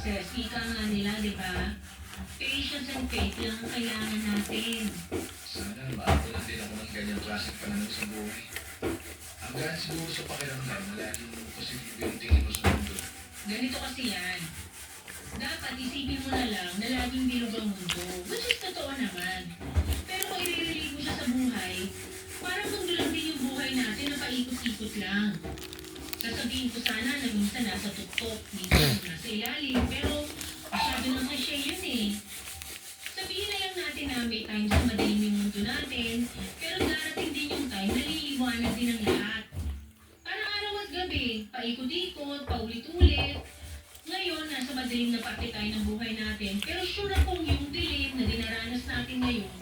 process. Ika nga nila, di ba? Patience and faith lang ang kailangan natin. Sana maabunan din ako ng ganyang klaseng pananaw sa buhay. Ang gaan siguro sa pakiramdam na laging positive yung tingin mo sa mundo. Ganito kasi yan. Dapat isipin mo na lang na laging bilog ang mundo. Which is totoo naman. Pero kung i-relate mo siya sa buhay, parang mundo lang din yung buhay natin na paikot-ikot lang. Sasabihin ko sana na minsan nasa tuktok, minsan nasa ilalim, pero masyado ng cliche yun eh. Sabihin na lang natin na may times na madilim yung mundo natin, pero darating din yung time na liliwanag din ang lahat. Parang araw at gabi, paikot-ikot, paulit-ulit. Ngayon, nasa madilim na parte tayo ng buhay natin, pero sure akong yung dilim na dinaranas natin ngayon,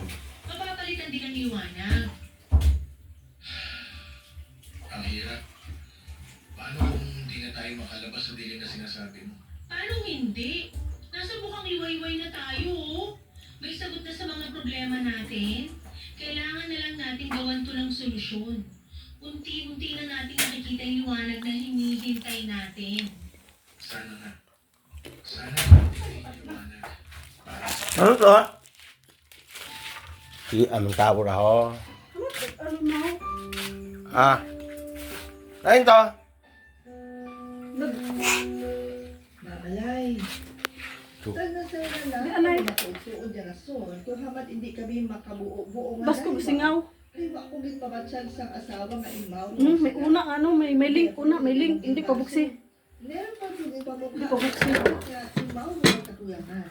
mapapalitan din ang liwanag. Ang hirap. Paano kung hindi na tayo makalabas sa dilim na sinasabi mo? Paano hindi? Nasa bukang liwayway na tayo, oh. May sagot na sa mga problema natin. Kailangan na lang natin gawan to ng solusyon. Unti-unti na natin nakikita yung liwanag na hinihintay natin. Sana nga. Sana hindi kayo liwanag. Para sa Ano to? Si aming tao na ho. Ano mo? Ah. Ayun to. Mamalay. Tagna-sana na. Di, anay. Nakausuon dyan na son. Kung hamat hindi kami makabuo-buo nga. Bas ko singaw. Ay, wako gid pamatsan sang asawa nga imaw. May una ano, may link una, may link. Hindi pa buksi. Meron pa din pamukha. Hindi pa buksi. Kaya imaw nga katuyangan.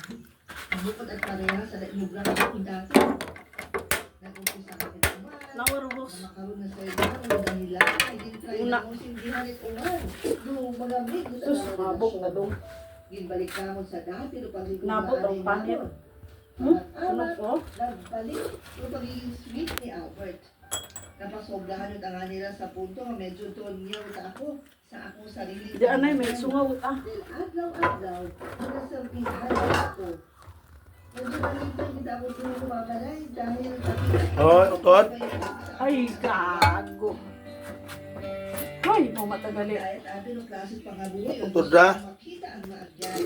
Ang bukod at pareha sa daimog lang ako dati. Nag-umpisa kami naman. Nawarubos. Makaroon na sa iba. Ang dahila. Ay, din try Una. na kung sindihan it ulan. Doon magamit. Sus, mabok na dong. Ginbalik na ako sa dati. Pero pag Nabot ang panit. Sunod ko. Nagbalik yung pagiging sweet ni Albert. Napasobrahan yung tanga nila sa punto nga medyo tonyaw sa ako, sa akong sarili. Di anay, may sungaw ah. Dahil adlaw-adlaw, nasabihan ako. Medyo nalitan kita ako tumukumabalay dahil Oh, ukot. Ay, gago. Hoy, mo matagali. Dahil atin ang klase pangabuhi. Ukot na. Makita ang maagyan.